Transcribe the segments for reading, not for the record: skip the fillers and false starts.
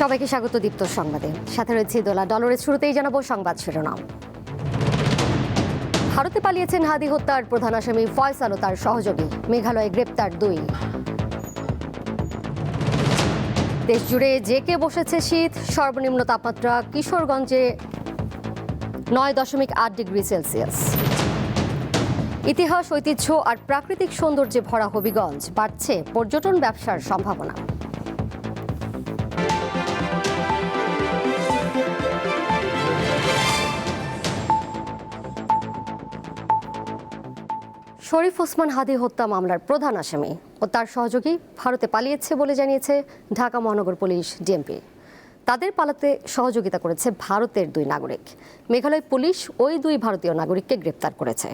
সবাইকে স্বাগত দীপ্ত সংবাদে, সাথে রয়েছে দোলা ডলরের। শুরুতেই জানাবো সংবাদ শিরোনাম। ভারতে পালিয়েছেন হাদি হত্যার প্রধান আসামি ফয়সাল ও তার সহযোগী, মেঘালয়ে গ্রেপ্তার 2। দেশ জুড়ে জেকে বসেছে শীত, সর্বনিম্ন তাপমাত্রা কিশোরগঞ্জে 9.8 ডিগ্রি সেলসিয়াস। ইতিহাস, ঐতিহ্য আর প্রাকৃতিক সৌন্দর্যে ভরা হবিগঞ্জ, বাড়ছে পর্যটন ব্যবসার সম্ভাবনা। শরীফ ওসমান হাদি হত্যা মামলার প্রধান আসামি ও তার সহযোগী ভারতে পালিয়েছে বলে জানিয়েছে ঢাকা মহানগর পুলিশ ডিএমপি। তাদের পালাতে সহযোগিতা করেছে ভারতের 2 নাগরিক। মেঘালয় পুলিশ ওই 2 ভারতীয় নাগরিককে গ্রেপ্তার করেছে।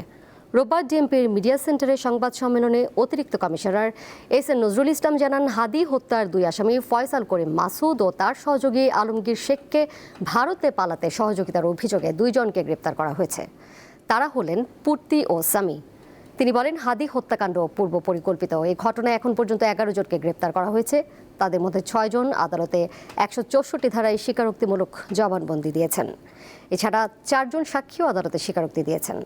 রোববার ডিএমপির মিডিয়া সেন্টারে সংবাদ সম্মেলনে অতিরিক্ত কমিশনার এস.এন. নজরুল ইসলাম জানান, হাদি হত্যার 2 আসামি ফয়সাল করিম মাসুদ ও তার সহযোগী আলমগীর শেখকে ভারতে পালাতে সহযোগিতার অভিযোগে 2 জনকে গ্রেপ্তার করা হয়েছে। তারা হলেন পূর্তি ও সামি। তিনি বলেন, হাদি হত্যাকাণ্ড পূর্ব পরিকল্পিত। এই ঘটনায় এখন পর্যন্ত 11 জনকে গ্রেপ্তার করা হয়েছে। তাদের মধ্যে 6 জন আদালতে 164 ধারায় স্বীকারোক্তিমূলক জবানবন্দি দিয়েছেন। এছাড়া 4 জন সাক্ষীও আদালতে স্বীকারোক্তি দিয়েছেন।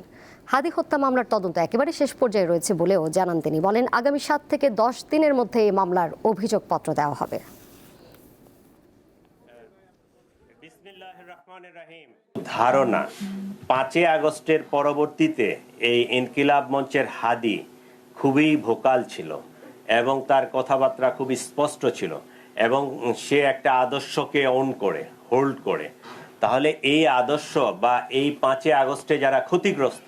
হাদি হত্যা মামলার তদন্ত একেবারে শেষ পর্যায়ে রয়েছে বলেও জানান তিনি। বলেন, আগামী 7 থেকে 10 দিনের মধ্যে এই মামলার অভিযোগপত্র দেওয়া হবে। ধারণা 5 আগস্টের পরবর্তীতে এই ইনকিলাব মঞ্চের হাদি খুবই ভোকাল ছিল এবং তার কথাবার্তা খুবই স্পষ্ট ছিল এবং সে একটা আদর্শকে হোল্ড করে। তাহলে এই আদর্শ বা এই 5 আগস্টে যারা ক্ষতিগ্রস্ত,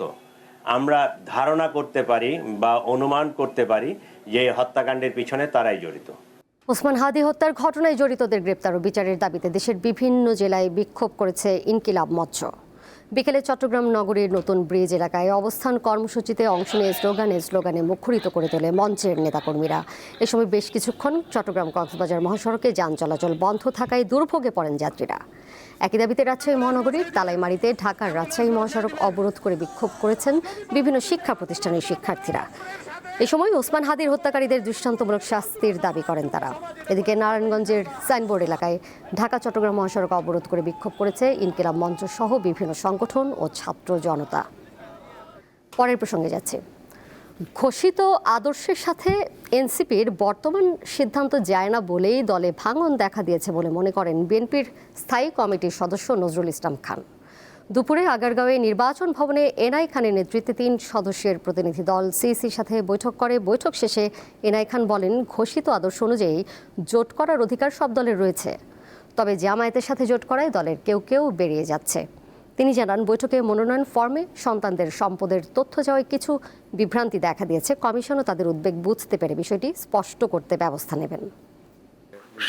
আমরা ধারণা করতে পারি বা অনুমান করতে পারি যে হত্যাকাণ্ডের পিছনে তারাই জড়িত। ওসমান হাদি হত্যার ঘটনায় জড়িতদের গ্রেপ্তার ও বিচারের দাবিতে দেশের বিভিন্ন জেলায় বিক্ষোভ করেছে ইনকিলাব মঞ্চ। বিকেলে চট্টগ্রাম নগরীর নতুন ব্রিজ এলাকায় অবস্থান কর্মসূচিতে অংশ নিয়ে স্লোগানে মুখরিত করে তোলে মঞ্চের নেতাকর্মীরা। এ সময় বেশ কিছুক্ষণ চট্টগ্রাম কক্সবাজার মহাসড়কে যান চলাচল বন্ধ থাকায় দুর্ভোগে পড়েন যাত্রীরা। একই দাবিতে রাজশাহী মহানগরীর তালাইমারীতে ঢাকার রাজশাহী মহাসড়ক অবরোধ করে বিক্ষোভ করেছেন বিভিন্ন শিক্ষা প্রতিষ্ঠানের শিক্ষার্থীরা। এই সময় ওসমান হাদির হত্যাকারীদের দৃষ্টান্তমূলক শাস্তির দাবি করেন তারা। এদিকে নারায়ণগঞ্জের সাইনবোর্ড এলাকায় ঢাকা চট্টগ্রাম মহাসড়ক অবরোধ করে বিক্ষোভ করেছে ইনকিলাব মঞ্চ সহ বিভিন্ন সংগঠন ও ছাত্র জনতা। পরের প্রসঙ্গে যাচ্ছে, ঘোষিত আদর্শের সাথে এনসিপির বর্তমান সিদ্ধান্ত যায় না বলেই দলে ভাঙন দেখা দিয়েছে বলে মনে করেন বিএনপির স্থায়ী কমিটির সদস্য নজরুল ইসলাম খান। দুপুরে আগারগাঁওয়ে নির্বাচন ভবনে এনআই খানের নেতৃত্বে 3 সদস্যের প্রতিনিধি দল সিইসির সাথে বৈঠক করে। বৈঠক শেষে এনআই খান বলেন, ঘোষিত আদর্শ অনুযায়ী জোট করার অধিকার সব দলের রয়েছে, তবে জামায়াতের সাথে জোট করায় দলের কেউ বেরিয়ে যাচ্ছে। তিনি জানান, বৈঠকে মনোনয়ন ফর্মে সন্তানদের সম্পদের তথ্য যাওয়ায় কিছু বিভ্রান্তি দেখা দিয়েছে। কমিশনও তাদের উদ্বেগ বুঝতে পেরে বিষয়টি স্পষ্ট করতে ব্যবস্থা নেবেন।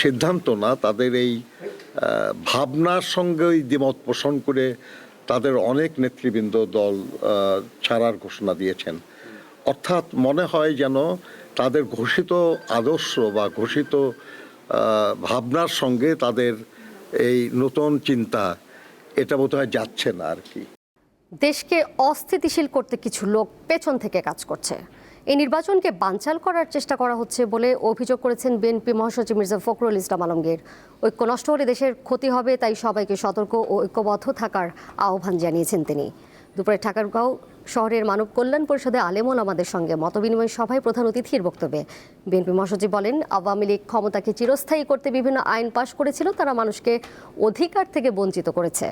সিদ্ধান্ত না, তাদের এই ভাবনার সঙ্গেই দ্বিমত পোষণ করে তাদের অনেক নেতৃবৃন্দ দল ছাড়ার ঘোষণা দিয়েছেন। অর্থাৎ মনে হয় যেন তাদের ঘোষিত আদর্শ বা ঘোষিত ভাবনার সঙ্গে তাদের এই নতুন চিন্তা এটা বোধহয় যাচ্ছে না আর কি। দেশকে অস্থিতিশীল করতে কিছু লোক পেছন থেকে কাজ করছে। এই নির্বাচনকে বানচাল করার চেষ্টা করা হচ্ছে বলে অভিযোগ করেছেন বিএনপি মহাসচিব মির্জা ফখরুল ইসলাম আলমগীর। ঐক্য নষ্ট হলে দেশের ক্ষতি হবে, তাই সবাইকে সতর্ক ও ঐক্যবদ্ধ থাকার আহ্বান জানিয়েছেন তিনি। দুপুরে ঠাকুরগাঁও শহরের মানব কল্যাণ পরিষদে আলেম ওলামাদের সঙ্গে মতবিনিময় সভায় প্রধান অতিথির বক্তব্যে বিএনপি মহাসচিব বলেন, আওয়ামী লীগ ক্ষমতাকে চিরস্থায়ী করতে বিভিন্ন আইন পাশ করেছিল, তারা মানুষকে অধিকার থেকে বঞ্চিত করেছে।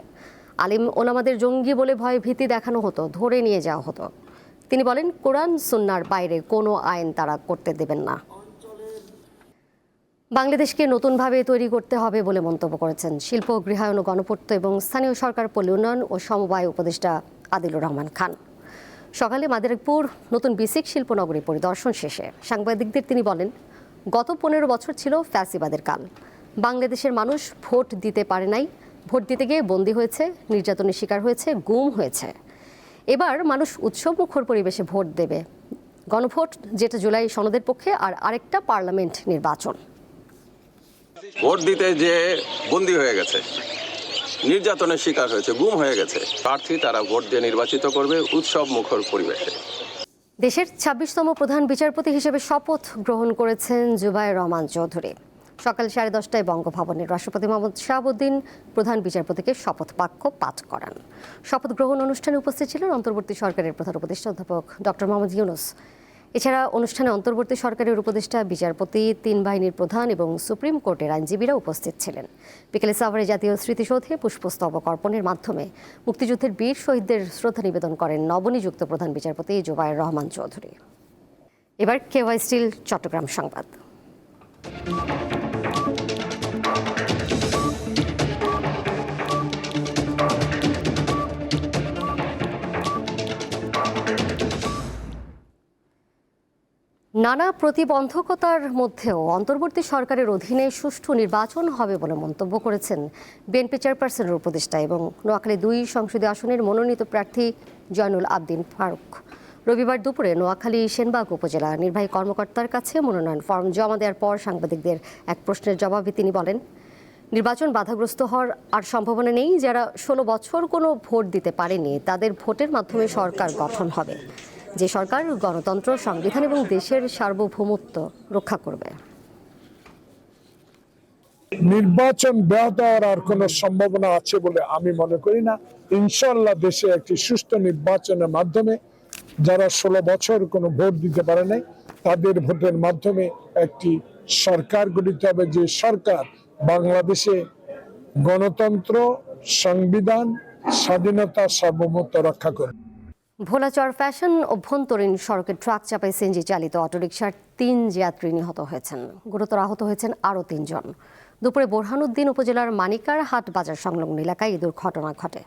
আলেম ওলামাদের জঙ্গি বলে ভয় ভীতি দেখানো হতো, ধরে নিয়ে যাওয়া হতো। তিনি বলেন, কোরআন সুন্নাহর বাইরে কোনো আইন তারা করতে দেবেন না। বাংলাদেশকে নতুনভাবে তৈরি করতে হবে বলে মন্তব্য করেছেন শিল্প, গৃহায়ন ও গণপূর্ত এবং স্থানীয় সরকার পল্লী উন্নয়ন ও সমবায় উপদেষ্টা আদিলুর রহমান খান। সকালে মাদারীপুর নতুন বিসিক শিল্পনগরী পরিদর্শন শেষে সাংবাদিকদের তিনি বলেন, গত 15 বছর ছিল ফ্যাসিবাদের কাল। বাংলাদেশের মানুষ ভোট দিতে পারে নাই, ভোট দিতে গিয়ে বন্দী হয়েছে, নির্যাতনের শিকার হয়েছে, গুম হয়েছে। এবার মানুষ উৎসবমুখর পরিবেশে ভোট দেবে। গণভোট, যেটা জুলাই সনদের পক্ষে, আর আরেকটা পার্লামেন্ট নির্বাচন। ভোট দিতে যে বন্দী হয়ে গেছে, নির্যাতনের শিকার হয়েছে, গুম হয়ে গেছে প্রার্থী, তারা ভোট দিয়ে নির্বাচিত করবে উৎসবমুখর পরিবেশে। দেশের 26তম প্রধান বিচারপতি হিসেবে শপথ গ্রহণ করেছেন জুবায়ের রহমান চৌধুরী। সকাল 10:30টায় বঙ্গভবনে রাষ্ট্রপতি মোহাম্মদ শাহাবুদ্দিন প্রধান বিচারপতিকে শপথ বাক্য পাঠ করান। শপথ গ্রহণ অনুষ্ঠানে উপস্থিত ছিলেন অন্তর্বর্তী সরকারের প্রধান উপদেষ্টা অধ্যাপক ডক্টর মোহাম্মদ ইউনূস। এছাড়া অনুষ্ঠানে অন্তর্বর্তী সরকারের উপদেষ্টা, বিচারপতি, 3 বাহিনীর প্রধান এবং সুপ্রিম কোর্টের আইনজীবীরা উপস্থিত ছিলেন। বিকেলে সাভারে জাতীয় স্মৃতিসৌধে পুষ্পস্তবক অর্পণের মাধ্যমে মুক্তিযুদ্ধের বীর শহীদদের শ্রদ্ধা নিবেদন করেন নবনিযুক্ত প্রধান বিচারপতি জুবায়ের রহমান চৌধুরী। এবার কেওয়াই স্টিল চট্টগ্রাম সংবাদ। নানা প্রতিবন্ধকতার মধ্যেও অন্তর্বর্তী সরকারের অধীনে সুষ্ঠু নির্বাচন হবে বলে মন্তব্য করেছেন বিএনপি চেয়ারপারসনের উপদেষ্টা এবং নোয়াখালী 2 সংসদীয় আসনের মনোনীত প্রার্থী জয়নুল আবদিন ফারুক। রবিবার দুপুরে নোয়াখালী সেনবাগ উপজেলা নির্বাহী কর্মকর্তার কাছে মনোনয়ন ফর্ম জমা দেওয়ার পর সাংবাদিকদের এক প্রশ্নের জবাবে তিনি বলেন, নির্বাচন বাধাগ্রস্ত হওয়ার আর সম্ভাবনা নেই। যারা 16 বছর কোনো ভোট দিতে পারেনি তাদের ভোটের মাধ্যমে সরকার গঠন হবে, যে সরকার গণতন্ত্র, সংবিধান এবং দেশের সার্বভৌমত্ব রক্ষা করবে। নির্বাচন ব্যাহত হওয়ার আর কোনো সম্ভাবনা আছে বলে আমি মনে করি না। ইনশাআল্লাহ দেশে একটি সুষ্ঠু নির্বাচনের মাধ্যমে যারা 16 বছর কোনো ভোট দিতে পারে নাই তাদের ভোটের মাধ্যমে একটি সরকার গঠিত হবে, যে সরকার বাংলাদেশে গণতন্ত্র, সংবিধান, স্বাধীনতা, সার্বভৌমত্ব রক্ষা করবে। ভোলাচর ফ্যাশন অভ্যন্তরীণ সড়কে ট্রাক চাপায় সিএনজি চালিত অটোরিকশার 3 যাত্রী নিহত হয়েছেন। গুরুতর আহত হয়েছেন আরও 3 জন। দুপুরে বোরহানুদ্দিন উপজেলার মানিকার হাট বাজার সংলগ্ন এলাকায় এই দুর্ঘটনা ঘটে।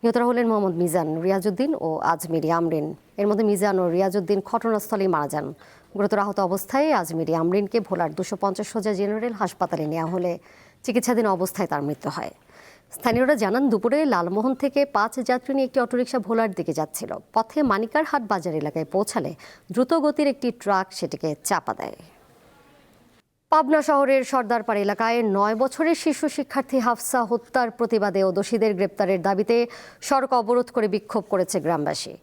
নিহতরা হলেন মোহাম্মদ মিজান, রিয়াজউদ্দিন ও আজমিরি আমরিন। এর মধ্যে মিজান ও রিয়াজউদ্দিন ঘটনাস্থলেই মারা যান। গুরুতর আহত অবস্থায় আজমিরি আমরিনকে ভোলার 250 সোজা জেনারেল হাসপাতালে নেওয়া হলে চিকিৎসাধীন অবস্থায় তার মৃত্যু হয়। স্থানীয়রা জানান, দুপুরে লালমোহন থেকে 5 যাত্রী নিয়ে একটি অটোরিকশা ভোলার দিকে যাচ্ছিল। পথে মানিকার হাট বাজার এলাকায় পৌঁছালে দ্রুত গতির একটি ট্রাক সেটিকে চাপা দেয়। পাবনা শহরের সর্দারপাড়া এলাকায় 9 বছরের শিশু শিক্ষার্থী হাফসা হত্যার প্রতিবাদে ও দোষীদের গ্রেপ্তারের দাবিতে সড়ক অবরোধ করে বিক্ষোভ করেছে গ্রামবাসী।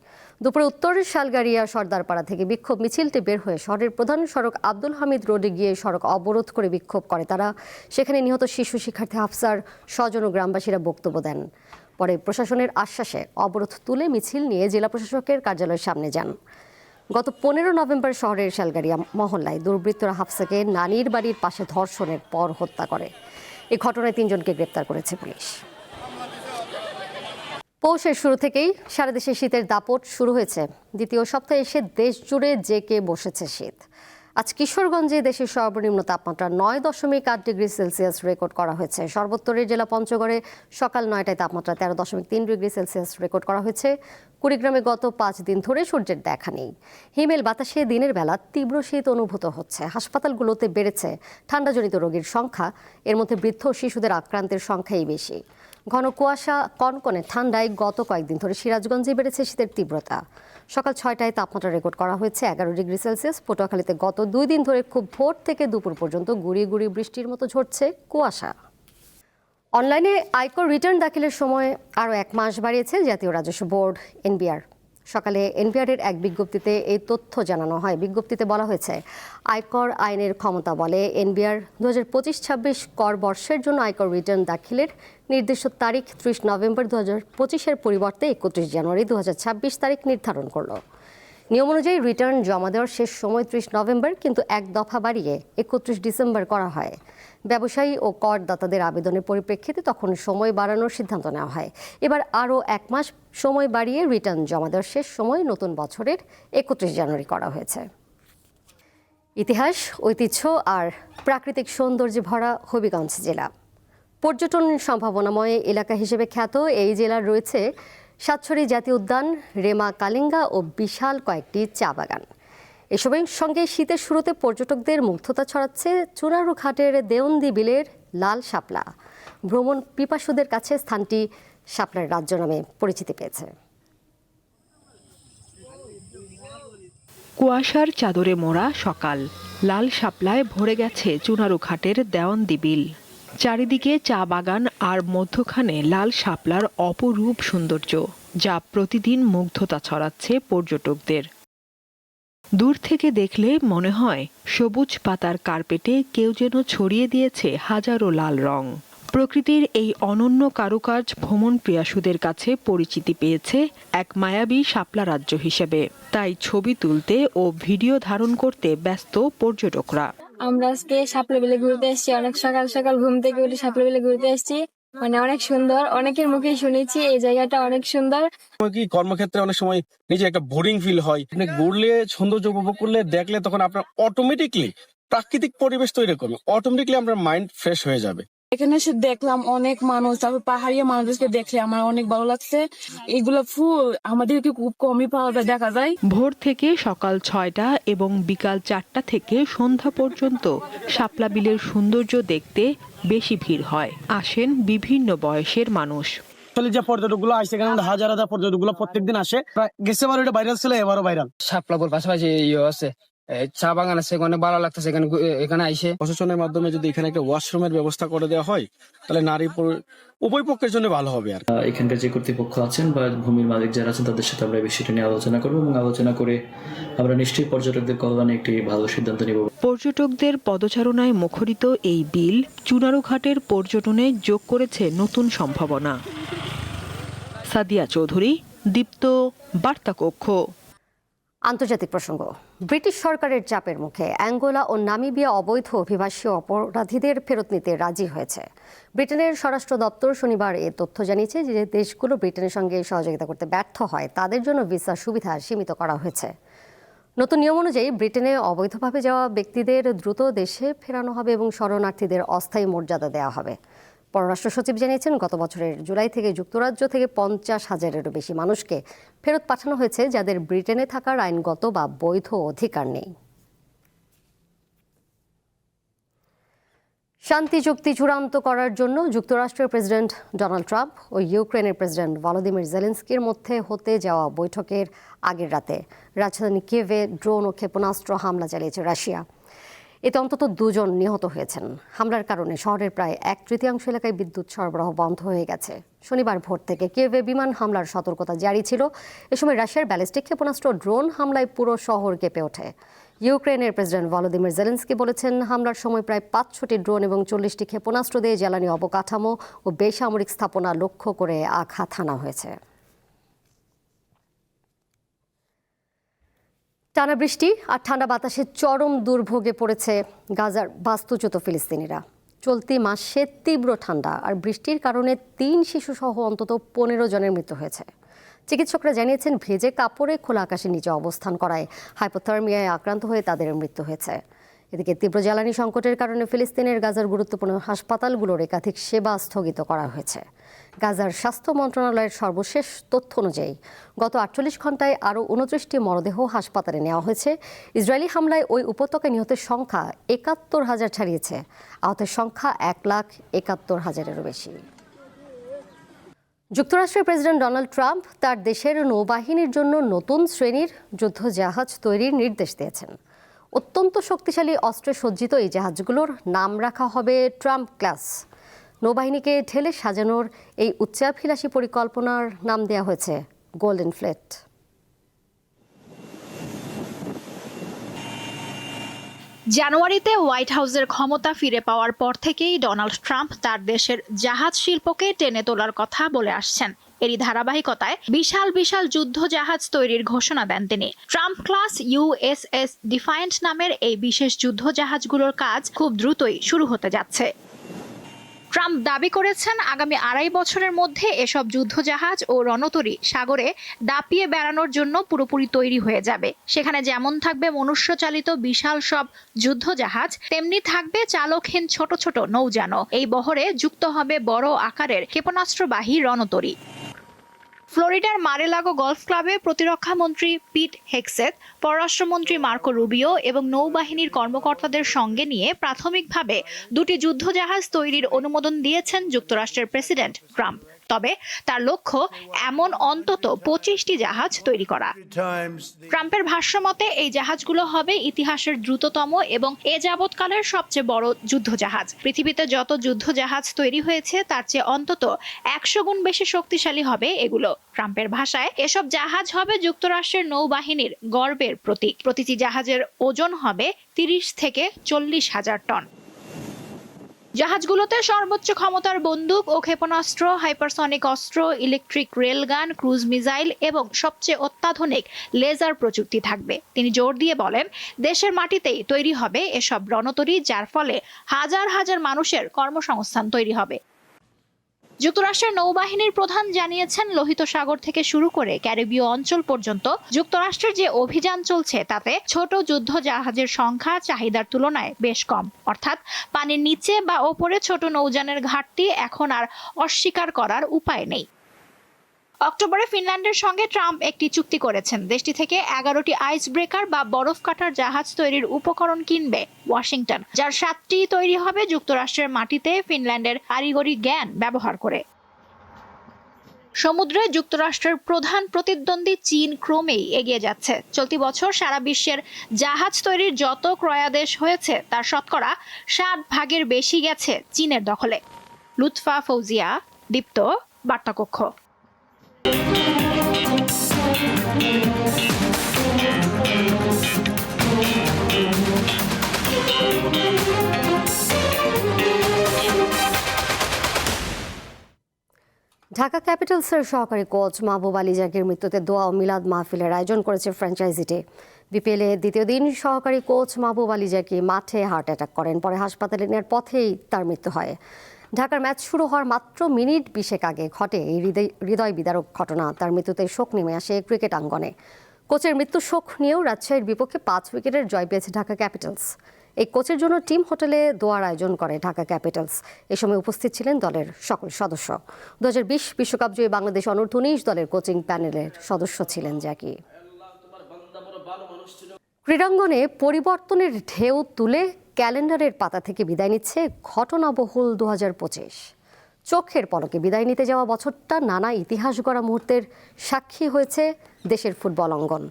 দুপুরে উত্তর শালগাড়িয়া সর্দারপাড়া থেকে বিক্ষোভ মিছিলটি বের হয়ে শহরের প্রধান সড়ক আব্দুল হামিদ রোডে গিয়ে সড়ক অবরোধ করে বিক্ষোভ করে তারা। সেখানে নিহত শিশু শিক্ষার্থী হাফসার স্বজন ও গ্রামবাসীরা বক্তব্য দেন। পরে প্রশাসনের আশ্বাসে অবরোধ তুলে মিছিল নিয়ে জেলা প্রশাসকের কার্যালয়ের সামনে যান। গত 15 নভেম্বর শহরের শালগাড়িয়া মহল্লায় দুর্বৃত্তরা হাফসাকে নানির বাড়ির পাশে ধর্ষণের পর হত্যা করে। এই ঘটনায় 3 জনকে গ্রেপ্তার করেছে পুলিশ। পৌষের শুরু থেকেই সারা দেশে শীতের দাপট শুরু হয়েছে। দ্বিতীয় সপ্তাহে এসে দেশ জুড়ে জেঁকে বসেছে শীত। আজ কিশোরগঞ্জে দেশের সর্বনিম্ন তাপমাত্রা 9.8 ডিগ্রি সেলসিয়াস রেকর্ড করা হয়েছে। সর্বোত্তরের জেলা পঞ্চগড়ে সকাল 9টায় তাপমাত্রা 13.3 ডিগ্রি সেলসিয়াস রেকর্ড করা হয়েছে। কুড়িগ্রামে গত 5 দিন ধরে সূর্যের দেখা নেই। হিমেল বাতাসে দিনের বেলা তীব্র শীত অনুভূত হচ্ছে। হাসপাতালগুলোতে বেড়েছে ঠান্ডাজনিত রোগীর সংখ্যা। এর মধ্যে বৃদ্ধ ও শিশুদের আক্রান্তের সংখ্যাই বেশি। ঘন কুয়াশা, কনকনে ঠান্ডায় গত কয়েকদিন ধরে সিরাজগঞ্জে বেড়েছে শীতের তীব্রতা। সকাল 6টায় তাপমাত্রা রেকর্ড করা হয়েছে 11 ডিগ্রি সেলসিয়াস। পটুয়াখালীতে গত 2 দিন ধরে খুব ভোর থেকে দুপুর পর্যন্ত গুঁড়িয়ে গুঁড়িয়ে বৃষ্টির মতো ঝরছে কুয়াশা। অনলাইনে আয়কর রিটার্ন দাখিলের সময় আরও 1 মাস বাড়িয়েছে জাতীয় রাজস্ব বোর্ড এনবিআর। সকালে এনবিআরের এক বিজ্ঞপ্তিতে এই তথ্য জানানো হয়। বিজ্ঞপ্তিতে বলা হয়েছে, আয়কর আইনের ক্ষমতা বলে এনবিআর 2025-26 কর বর্ষের জন্য আয়কর রিটার্ন দাখিলের নির্দিষ্ট তারিখ 30 নভেম্বর 2025-এর পরিবর্তে 31 জানুয়ারি 2026 তারিখ নির্ধারণ করল। নিয়ম অনুযায়ী রিটার্ন জমা দেওয়ার শেষ সময় 30 নভেম্বর, কিন্তু 1 দফা বাড়িয়ে 31 ডিসেম্বর করা হয়। ব্যবসায়ী ও করদাতাদের আবেদনের পরিপ্রেক্ষিতে তখন সময় বাড়ানোর সিদ্ধান্ত নেওয়া হয়। এবার আরও 1 মাস সময় বাড়িয়ে রিটার্ন জমা দেওয়ার শেষ সময় নতুন বছরের 31 জানুয়ারি করা হয়েছে। ইতিহাস, ঐতিহ্য আর প্রাকৃতিক সৌন্দর্যে ভরা হবিগঞ্জ জেলা। পর্যটন সম্ভাবনাময় এলাকা হিসেবে খ্যাত এই জেলার রয়েছে সাতছড়ি জাতীয় উদ্যান, রেমা কালিঙ্গা ও বিশাল কয়েকটি চা বাগান। এসবের সঙ্গে শীতের শুরুতে পর্যটকদের মুগ্ধতা ছড়াচ্ছে চুনারু ঘাটের দেওন্দী বিলের লাল শাপলা। ভ্রমণ পিপাসুদের কাছে স্থানটি শাপলার রাজ্য নামে পরিচিতি পেয়েছে। কুয়াশার চাদরে মোড়া সকাল, লাল শাপলায় ভরে গেছে চুনারু ঘাটের দেওয়ান্দি বিল। চারিদিকে চা বাগান আর মধ্যখানে লাল শাপলার অপরূপ সৌন্দর্য, যা প্রতিদিন মুগ্ধতা ছড়াচ্ছে পর্যটকদের। দূর থেকে দেখলে মনে হয় সবুজ পাতার কার্পেটে কেউ যেন ছড়িয়ে দিয়েছে হাজারো লাল রং। প্রকৃতির এই অনন্য কারুকাজ ভ্রমণ প্রিয়াসুদের কাছে পরিচিতি পেয়েছে এক মায়াবী শাপলা রাজ্য হিসেবে। তাই ছবি তুলতে ও ভিডিও ধারণ করতে ব্যস্ত পর্যটকরা। আমরা আজকে শাপলা বিলে ঘুরতে এসেছি, অনেক সকাল সকাল ঘুম থেকে উঠে শাপলা বিলে ঘুরতে এসেছি। মানে অনেক সুন্দর, অনেকের মুখেই শুনেছি এই জায়গাটা অনেক সুন্দর। কি কর্মক্ষেত্রে অনেক সময় নিজে একটা বোরিং ফিল হয়, আপনি ঘুরলে সৌন্দর্য উপভোগ করলে দেখলে তখন আপনার অটোমেটিকলি প্রাকৃতিক পরিবেশ তৈরি করবে, অটোমেটিকলি আপনার মাইন্ড ফ্রেশ হয়ে যাবে। এখানে এসে দেখলাম অনেক মানুষ, তারপর পাহাড়িয়া মানুষকে দেখলে আমার অনেক ভালো লাগছে। এগুলো ফুল আমাদেরকে খুব কমই পাওয়া যায়, দেখা যায়। ভোর থেকে সকাল ৬টা এবং বিকাল ৪টা থেকে সন্ধ্যা পর্যন্ত শাপলা বিলের সৌন্দর্য দেখতে বেশি ভিড় হয়। আসেন বিভিন্ন বয়সের মানুষ। যে পর্যটকগুলো আসে এখানে হাজার হাজার পর্যটকগুলো প্রত্যেকদিন আসে, গেছে বার এটা ভাইরাল ছিল, এবারও ভাইরাল। শাপলাপুর পাশাপাশি আছে চা বাগান আছে, অনেক ভালো লাগতেছে এখানে আইসে। প্রশাসনের মাধ্যমে যদি এখানে একটা ওয়াশরুমের ব্যবস্থা করে দেওয়া হয় তাহলে নারী উভয় পক্ষের জন্য ভালো হবে। আর এখানকার যে কর্তৃপক্ষ আছেন বা ভূমির মালিক যারা আছেন তাদের সাথে আমরা এই বিষয়টা নিয়ে আলোচনা করবো এবং আলোচনা করে আমরা নিশ্চয়ই পর্যটকদের কল্যাণে একটি ভালো সিদ্ধান্ত নিব। পর্যটকদের পদচারণায় মুখরিত এই বিল চুনারুঘাটের পর্যটনে যোগ করেছে নতুন সম্ভাবনা। সাদিয়া চৌধুরী, দীপ্ত, বার্তা কক্ষ। আন্তর্জাতিক প্রসঙ্গ। ব্রিটিশ সরকারের চাপের মুখে অ্যাঙ্গোলা ও নামিবিয়া অবৈধ অভিবাসী অপরাধীদের ফেরত নিতে রাজি হয়েছে। ব্রিটেনের স্বরাষ্ট্র দপ্তর শনিবার এ তথ্য জানিয়েছে যে দেশগুলো ব্রিটেনের সঙ্গে সহযোগিতা করতে ব্যর্থ হয় তাদের জন্য ভিসা সুবিধা সীমিত করা হয়েছে। নতুন নিয়ম অনুযায়ী ব্রিটেনে অবৈধভাবে যাওয়া ব্যক্তিদের দ্রুত দেশে ফেরানো হবে এবং শরণার্থীদের অস্থায়ী মর্যাদা দেওয়া হবে। পররাষ্ট্র সচিব জানিয়েছেন, গত বছরের জুলাই থেকে যুক্তরাজ্য থেকে ৫০,০০০-এরও বেশি মানুষকে ফেরত পাঠানো হয়েছে যাদের ব্রিটেনে থাকার আইনগত বা বৈধ অধিকার নেই। শান্তি চুক্তি চূড়ান্ত করার জন্য যুক্তরাষ্ট্রের প্রেসিডেন্ট ডোনাল্ড ট্রাম্প ও ইউক্রেনের প্রেসিডেন্ট ভলোদিমির জেলেনস্কির মধ্যে হতে যাওয়া বৈঠকের আগের রাতে রাজধানী কিয়েভে ড্রোন ও ক্ষেপণাস্ত্র হামলা চালিয়েছে রাশিয়া। এতে অন্তত 2 জন নিহত হয়েছেন। হামলার কারণে শহরের প্রায় 1/3 এলাকায় বিদ্যুৎ সরবরাহ বন্ধ হয়ে গেছে। শনিবার ভোর থেকে কিয়েভে বিমান হামলার সতর্কতা জারি ছিল। এ সময় রাশিয়ার ব্যালিস্টিক ক্ষেপণাস্ত্র ড্রোন হামলায় পুরো শহর কেঁপে ওঠে। ইউক্রেনের প্রেসিডেন্ট ভলোদিমির জেলেনস্কি বলেছেন, হামলার সময় প্রায় 500টি ড্রোন এবং 40টি ক্ষেপণাস্ত্র দিয়ে জ্বালানি অবকাঠামো ও বেসামরিক স্থাপনা লক্ষ্য করে আঘাত হানা হয়েছে। টানা বৃষ্টি আর ঠান্ডা বাতাসে চরম দুর্ভোগে পড়েছে গাজার বাস্তুচ্যুত ফিলিস্তিনিরা। চলতি মাসে তীব্র ঠান্ডা আর বৃষ্টির কারণে 3 শিশুসহ অন্তত 15 জনের মৃত্যু হয়েছে। চিকিৎসকরা জানিয়েছেন, ভেজে কাপড়ে খোলা আকাশের নিচে অবস্থান করায় হাইপোথার্মিয়ায় আক্রান্ত হয়ে তাদের মৃত্যু হয়েছে। এদিকে তীব্র জ্বালানি সংকটের কারণে ফিলিস্তিনের গাজার গুরুত্বপূর্ণ হাসপাতালগুলোর একাধিক সেবা স্থগিত করা হয়েছে। গাজার স্বাস্থ্য মন্ত্রণালয়ের সর্বশেষ তথ্য অনুযায়ী গত 48 ঘন্টায় আরও 29টি মরদেহ হাসপাতালে নেওয়া হয়েছে। ইসরায়েলি হামলায় ওই উপত্যকায় নিহতের সংখ্যা 71,000 ছাড়িয়েছে। আহতের সংখ্যা 1,71,000-এরও বেশি। যুক্তরাষ্ট্রের প্রেসিডেন্ট ডোনাল্ড ট্রাম্প তার দেশের নৌবাহিনীর জন্য নতুন শ্রেণীর যুদ্ধজাহাজ তৈরির নির্দেশ দিয়েছেন। অত্যন্ত শক্তিশালী অস্ত্রে সজ্জিত এই জাহাজগুলোর নাম রাখা হবে ট্রাম্প ক্লাস। নৌবাহিনীকে ঢেলে সাজানোর এই উচ্চাভিলাষী পরিকল্পনার নাম দেওয়া হয়েছে গোল্ডেন ফ্লেট। জানুয়ারিতে হোয়াইট হাউসের ক্ষমতা ফিরে পাওয়ার পর থেকেই ডোনাল্ড ট্রাম্প তার দেশের জাহাজ শিল্পকে টেনে তোলার কথা বলে আসছেন। এরই ধারাবাহিকতায় বিশাল বিশাল যুদ্ধ জাহাজ তৈরির ঘোষণা দেন তিনি। ট্রাম্প ক্লাস USS ডিফায়েন্ট নামের এই বিশেষ যুদ্ধ জাহাজগুলোর কাজ খুব দ্রুতই শুরু হতে যাচ্ছে। ট্রাম্প দাবি করেছেন, আগামী 2.5 বছরের মধ্যে এসব যুদ্ধজাহাজ ও রণতরী সাগরে দাপিয়ে বেড়ানোর জন্য পুরোপুরি তৈরি হয়ে যাবে। সেখানে যেমন থাকবে মনুষ্যচালিত বিশাল সব যুদ্ধজাহাজ, তেমনি থাকবে চালকহীন ছোট ছোট নৌযান। এই বহরে যুক্ত হবে বড় আকারের ক্ষেপণাস্ত্রবাহী রণতরী। ফ্লোরিডার মারে-লাগো গলফ ক্লাবে প্রতিরক্ষা মন্ত্রী পিট হেগসেথ, পররাষ্ট্রমন্ত্রী মার্কো রুবিও এবং নৌবাহিনীর কর্মকর্তাদের সঙ্গে নিয়ে প্রাথমিকভাবে 2টি যুদ্ধজাহাজ তৈরির অনুমোদন দিয়েছেন যুক্তরাষ্ট্রের প্রেসিডেন্ট ট্রাম্প। তবে তার লক্ষ্য এমন অন্তত 25টি জাহাজ তৈরি করা। ট্রাম্পের ভাষ্যমতে এই জাহাজগুলো হবে ইতিহাসের দ্রুততম এবং এ যাবৎকালের সবচেয়ে বড় যুদ্ধজাহাজ। পৃথিবীতে যত যুদ্ধজাহাজ তৈরি হয়েছে তার চেয়ে অন্তত 100 গুণ বেশি শক্তিশালী হবে এগুলো। ট্রাম্পের ভাষায় এসব জাহাজ হবে যুক্তরাষ্ট্রের নৌবাহিনীর গর্বের প্রতীক। প্রতিটি জাহাজের ওজন হবে 30 থেকে 40 হাজার টন। জাহাজগুলোতে সর্বোচ্চ ক্ষমতার বন্দুক ও ক্ষেপণাস্ত্র, হাইপারসনিক অস্ত্র, ইলেকট্রিক রেলগান, ক্রুজ মিসাইল এবং সবচেয়ে অত্যাধুনিক লেজার প্রযুক্তি থাকবে। তিনি জোর দিয়ে বলেন, দেশের মাটিতেই তৈরি হবে এসব রণতরী, যার ফলে হাজার হাজার মানুষের কর্মসংস্থান তৈরি হবে। যুক্তরাষ্ট্রের নৌবাহিনীর প্রধান জানিয়েছেন, লোহিত সাগর থেকে শুরু করে ক্যারিবীয় অঞ্চল পর্যন্ত যুক্তরাষ্ট্রের যে অভিযান চলছে তাতে ছোট যুদ্ধ জাহাজের সংখ্যা চাহিদার তুলনায় বেশ কম। অর্থাৎ পানির নিচে বা ওপরে ছোট নৌযানের ঘাটতি এখন আর অস্বীকার করার উপায় নেই। অক্টোবরে ফিনল্যান্ডের সঙ্গে ট্রাম্প একটি চুক্তি করেছেন। দেশটি থেকে 11টি আইস ব্রেকার বা বরফ কাটার জাহাজ তৈরির উপকরণ কিনবে ওয়াশিংটন, যার 7টি তৈরি হবে যুক্তরাষ্ট্রের মাটিতে ফিনল্যান্ডের কারিগরি জ্ঞান ব্যবহার করে। সমুদ্রে যুক্তরাষ্ট্রের প্রধান প্রতিদ্বন্দ্বী চীন ক্রমেই এগিয়ে যাচ্ছে। চলতি বছর সারা বিশ্বের জাহাজ তৈরির যত ক্রয়াদেশ হয়েছে তার শতকরা 60% বেশি গেছে চীনের দখলে। লুৎফা ফৌজিয়া, দীপ্ত, বার্তাকক্ষ। ঢাকা ক্যাপিটালসের সহকারী কোচ মাহবুব আলী জাকির মৃত্যুতে দোয়া ও মিলাদ মাহফিলের আয়োজন করেছে ফ্র্যাঞ্চাইজিটি। বিপিএল এর দ্বিতীয় দিন সহকারী কোচ মাহবুব আলী জাকি মাঠে হার্ট অ্যাটাক করেন। পরে হাসপাতালে নেওয়ার পথেই তার মৃত্যু হয়। ঢাকার ম্যাচ শুরু হওয়ার মাত্র মিনিট 20 আগে ঘটে এই হৃদয় বিদারক ঘটনা। তার মৃত্যুতে শোক নেমে আসে ক্রিকেট আঙ্গনে। কোচের মৃত্যু শোক নিয়েও রাজশাহীর বিপক্ষে 5 উইকেটের জয় পেয়েছে ঢাকা ক্যাপিটালস। এই কোচের জন্য টিম হোটেলে দোয়ার আয়োজন করে ঢাকা ক্যাপিটালস। এ সময় উপস্থিত ছিলেন দলের সকল সদস্য। 2020 বিশ্বকাপ জয়ী বাংলাদেশ অনূর্ধ্ব-19 দলের কোচিং প্যানেলের সদস্য ছিলেন জাকি। ক্রীড়াঙ্গনে পরিবর্তনের ঢেউ তুলে ক্যালেন্ডারের পাতা থেকে বিদায় নিচ্ছে ঘটনাবহুল 2025। চোখের পলকে বিদায় নিতে যাওয়া বছরটা নানা ইতিহাস গড়া মুহূর্তের সাক্ষী হয়েছে দেশের ফুটবল অঙ্গন।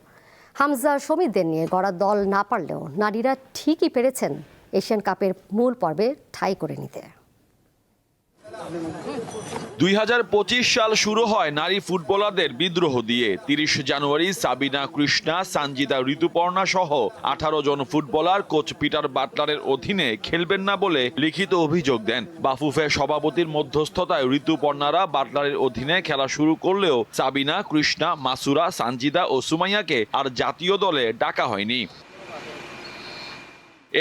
হামজা শমীদদের নিয়ে গড়া দল না পারলেও নারীরা ঠিকই পেরেছেন এশিয়ান কাপের মূল পর্বে ঠাঁই করে নিতে। 2025 সাল শুরু হয় নারী ফুটবলারদের বিদ্রোহ দিয়ে। 30 জানুয়ারি সাবিনা কৃষ্ণা, সানজিদা ঋতুপর্ণা সহ 18 জন ফুটবলার কোচ পিটার বাটলারের অধীনে খেলবেন না বলে লিখিত অভিযোগ দেন। বাফুফে সভাপতির মধ্যস্থতায় ঋতুপর্ণারা বাটলারের অধীনে খেলা শুরু করলেও সাবিনা, কৃষ্ণা, মাসুরা, সানজিদা ও সুমাইয়াকে আর জাতীয় দলে ডাকা হয়নি।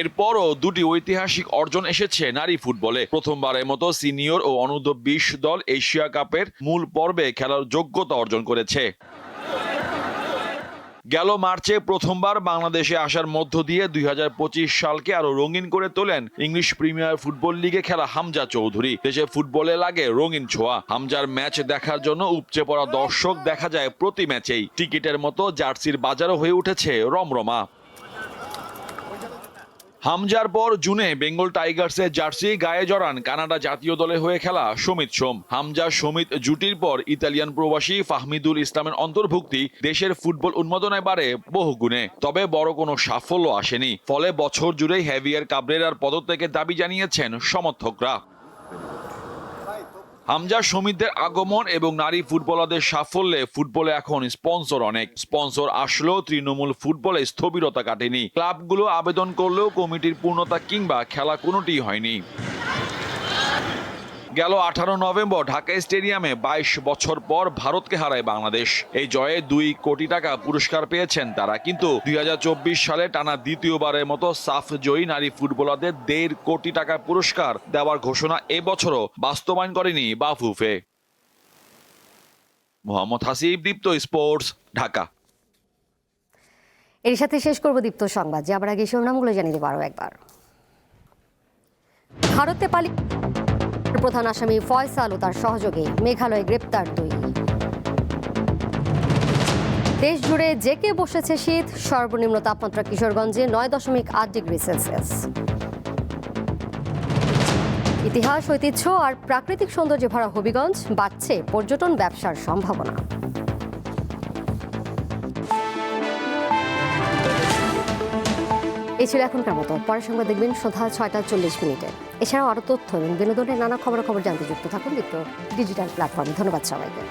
এরপরও দুটি ঐতিহাসিক অর্জন এসেছে নারী ফুটবলে। প্রথমবারের মতো সিনিয়র ও অনূর্ধ্ব-20 দল এশিয়া কাপের মূল পর্বে খেলার যোগ্যতা অর্জন করেছে। গেল মার্চে প্রথমবার বাংলাদেশে আসার মধ্য দিয়ে 2025 সালকে আরো রঙিন করে তোলেন ইংলিশ প্রিমিয়ার ফুটবল লিগে খেলা হামজা চৌধুরী। দেশে ফুটবলে লাগে রঙিন ছোঁয়া। হামজার ম্যাচ দেখার জন্য উপচে পড়া দর্শক দেখা যায় প্রতি ম্যাচেই। টিকিটের মতো জার্সির বাজারও হয়ে উঠেছে রমরমা। হামজার পর জুনে বেঙ্গল টাইগার্সের জার্সি গায়ে জড়ান কানাডা জাতীয় দলে হয়ে খেলা সমিত সোম। হামজা সমিত জুটির পর ইতালিয়ান প্রবাসী ফাহমিদুল ইসলামের অন্তর্ভুক্তি দেশের ফুটবল উন্মাদনায় বাড়ে বহু গুণে। তবে বড় কোনো সাফল্য আসেনি। ফলে বছর জুড়েই হেভিয়ার কাবরেরার পদত্যাগের দাবি জানিয়েছেন সমর্থকরা। হামজা সমিতদের আগমন এবং নারী ফুটবলারদের সাফল্যে ফুটবলে এখন স্পন্সর অনেক। স্পন্সর আসলেও তৃণমূল ফুটবলে স্থবিরতা কাটেনি। ক্লাবগুলো আবেদন করলেও কমিটির পূর্ণতা কিংবা খেলা কোনোটিই হয়নি। গেল 18 নভেম্বর ঢাকা স্টেডিয়ামে 22 বছর পর ভারতকে হারায় বাংলাদেশ। এই জয়ে 2 কোটি টাকা পুরস্কার পেয়েছেন তারা। কিন্তু 2024 সালে টানা দ্বিতীয়বারের মতো সাফ জয়ী নারী ফুটবলারদের 1.5 কোটি টাকা পুরস্কার দেওয়ার ঘোষণা এবছরও বাস্তবায়ন করেনি বাফুফে। মোহাম্মদ হাসিব, দীপ্ত স্পোর্টস, ঢাকা। এর সাথে শেষ করব দীপ্ত সংবাদ। যে আবার আগে শিরোনামগুলো জানিয়ে দেবো আরও একবার। ভারতে পালিয়ে প্রধান আসামি ফয়সাল ও তার সহযোগী, মেঘালয়ে গ্রেপ্তার 2। দেশ জুড়ে জেঁকে বসেছে শীত। সর্বনিম্ন তাপমাত্রা কিশোরগঞ্জে 9.8 ডিগ্রি সেলসিয়াস। ইতিহাস, ঐতিহ্য আর প্রাকৃতিক সৌন্দর্যে ভরা হবিগঞ্জ, বাড়ছে পর্যটন ব্যবসার সম্ভাবনা। এই ছিল এখনকার মতো। পরের সংবাদ দেখবেন সন্ধ্যা 6:40 এছাড়াও আরও তথ্য এবং বিনোদনের নানা খবরাখবর জানতে যুক্ত থাকুন দীপ্ত ডিজিটাল প্ল্যাটফর্মে। ধন্যবাদ সবাইকে।